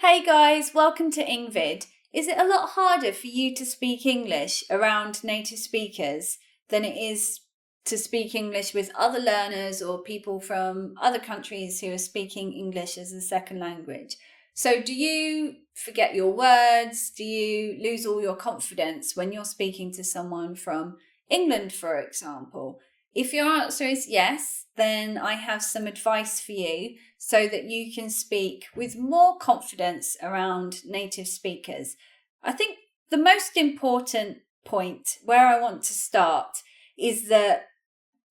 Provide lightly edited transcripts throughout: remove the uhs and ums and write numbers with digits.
Hey guys, welcome to engVid. Is it a lot harder for you to speak English around native speakers than it is to speak English with other learners or people from other countries who are speaking English as a second language? So do you forget your words? Do you lose all your confidence when you're speaking to someone from England, for example? If your answer is yes, then I have some advice for you so that you can speak with more confidence around native speakers. I think the most important point where I want to start is that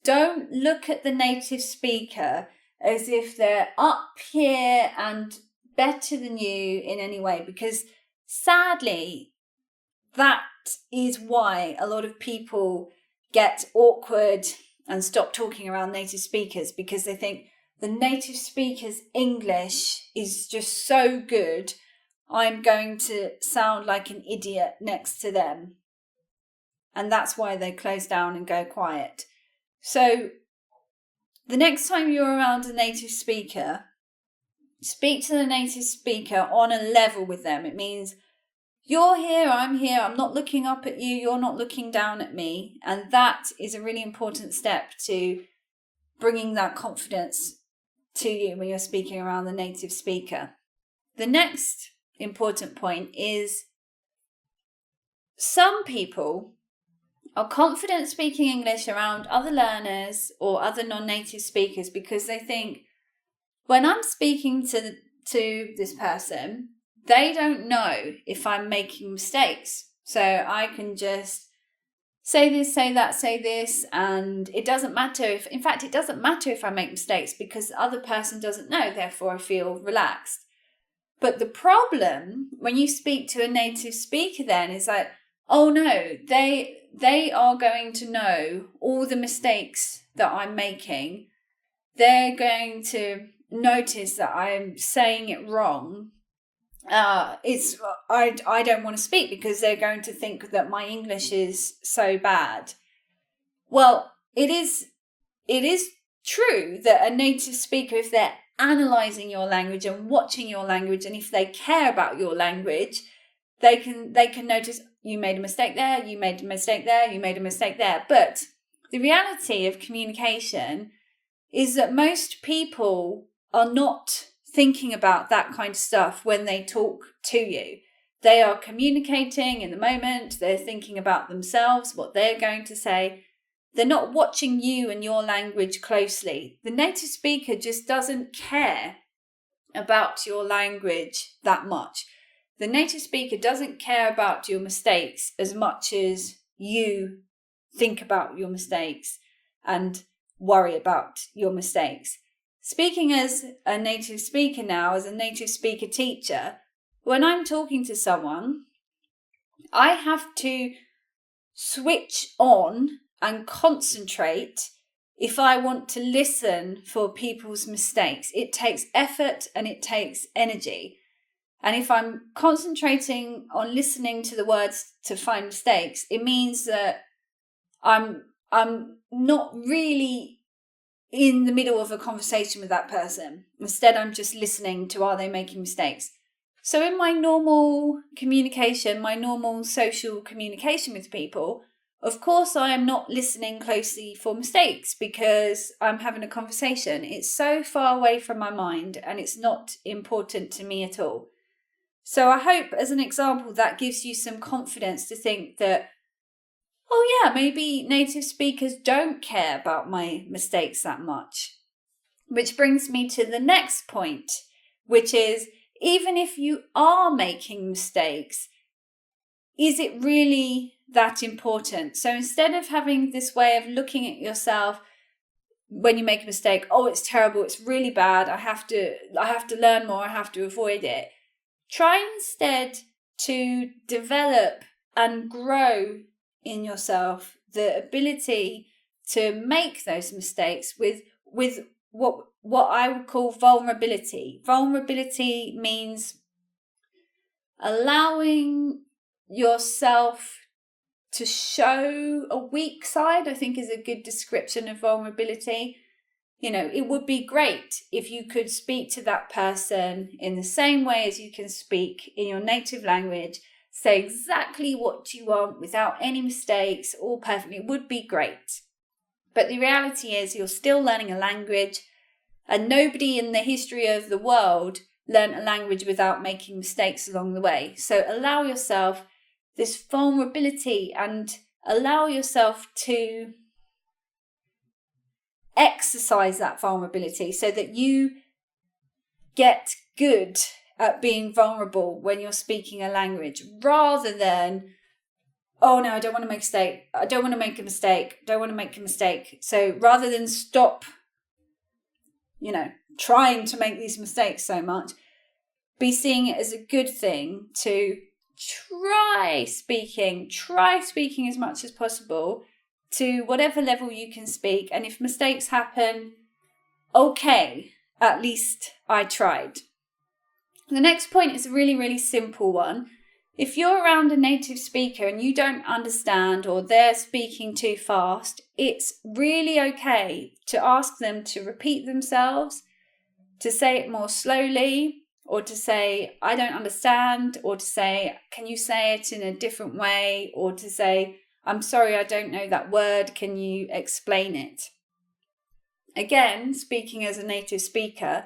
don't look at the native speaker as if they're up here and better than you in any way, because sadly, that is why a lot of people get awkward and stop talking around native speakers, because they think the native speaker's English is just so good, I'm going to sound like an idiot next to them. And that's why they close down and go quiet. So the next time you're around a native speaker, speak to the native speaker on a level with them. It means you're here, I'm here, I'm not looking up at you, you're not looking down at me. And that is a really important step to bringing that confidence to you when you're speaking around the native speaker. The next important point is some people are confident speaking English around other learners or other non-native speakers because they think, when I'm speaking to this person, they don't know if I'm making mistakes. So I can just say this, say that, say this, and it doesn't matter it doesn't matter if I make mistakes because the other person doesn't know, therefore I feel relaxed. But the problem when you speak to a native speaker then is like, oh no, they are going to know all the mistakes that I'm making. They're going to notice that I'm saying it wrong. I don't want to speak because they're going to think that my English is so bad. Well, it is true that a native speaker, if they're analysing your language and watching your language, and if they care about your language, they can notice you made a mistake there, you made a mistake there, you made a mistake there. But the reality of communication is that most people are not thinking about that kind of stuff when they talk to you. They are communicating in the moment. They're thinking about themselves, what they're going to say. They're not watching you and your language closely. The native speaker just doesn't care about your language that much. The native speaker doesn't care about your mistakes as much as you think about your mistakes and worry about your mistakes. Speaking as a native speaker now, as a native speaker teacher, when I'm talking to someone, I have to switch on and concentrate if I want to listen for people's mistakes. It takes effort and it takes energy. And if I'm concentrating on listening to the words to find mistakes, it means that I'm not really in the middle of a conversation with that person. Instead, I'm just listening to, are they making mistakes? So in my normal communication, my normal social communication with people, of course, I am not listening closely for mistakes because I'm having a conversation. It's so far away from my mind and it's not important to me at all. So I hope, as an example, that gives you some confidence to think that, oh yeah, maybe native speakers don't care about my mistakes that much. Which brings me to the next point, which is, even if you are making mistakes, is it really that important? So instead of having this way of looking at yourself when you make a mistake, oh, it's terrible, it's really bad, I have to learn more, I have to avoid it. Try instead to develop and grow in yourself the ability to make those mistakes with what I would call vulnerability. Vulnerability means allowing yourself to show a weak side, I think, is a good description of vulnerability. You know, it would be great if you could speak to that person in the same way as you can speak in your native language, say exactly what you want without any mistakes, all perfectly. It would be great. But the reality is you're still learning a language, and nobody in the history of the world learned a language without making mistakes along the way. So allow yourself this vulnerability and allow yourself to exercise that vulnerability so that you get good at being vulnerable when you're speaking a language, rather than, oh no, I don't want to make a mistake. I don't want to make a mistake. Don't want to make a mistake. So rather than stop, trying to make these mistakes so much, be seeing it as a good thing to try speaking as much as possible to whatever level you can speak. And if mistakes happen, okay, at least I tried. The next point is a really, really simple one. If you're around a native speaker and you don't understand or they're speaking too fast, it's really okay to ask them to repeat themselves, to say it more slowly, or to say, I don't understand, or to say, can you say it in a different way, or to say, I'm sorry, I don't know that word, can you explain it? Again, speaking as a native speaker,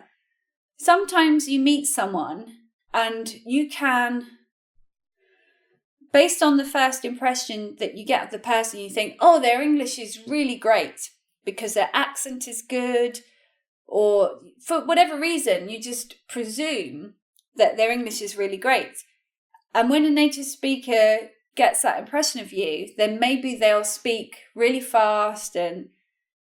sometimes you meet someone and you can, based on the first impression that you get of the person, you think, oh, their English is really great because their accent is good, or for whatever reason, you just presume that their English is really great. And when a native speaker gets that impression of you, then maybe they'll speak really fast and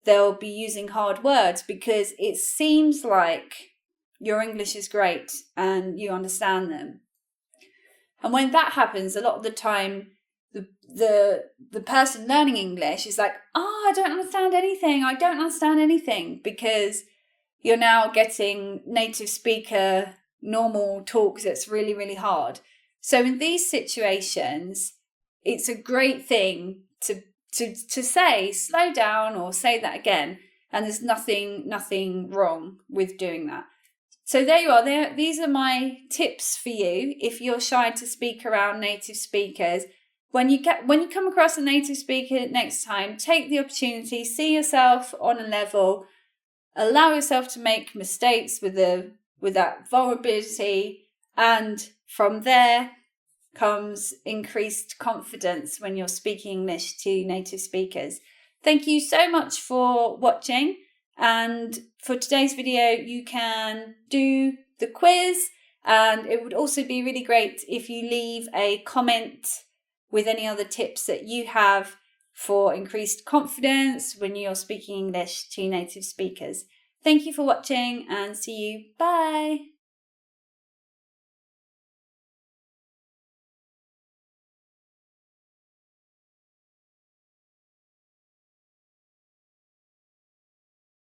they'll be using hard words because it seems like your English is great and you understand them. And when that happens, a lot of the time, the person learning English is like, I don't understand anything, because you're now getting native speaker normal talk that's really, really hard. So in these situations, it's a great thing to say, slow down or say that again. And there's nothing wrong with doing that. So there you are. These are my tips for you if you're shy to speak around native speakers. When you come across a native speaker next time, take the opportunity, see yourself on a level, allow yourself to make mistakes with that vulnerability, and from there comes increased confidence when you're speaking English to native speakers. Thank you so much for watching. And for today's video, you can do the quiz, and it would also be really great if you leave a comment with any other tips that you have for increased confidence when you're speaking English to native speakers. Thank you for watching and see you. Bye.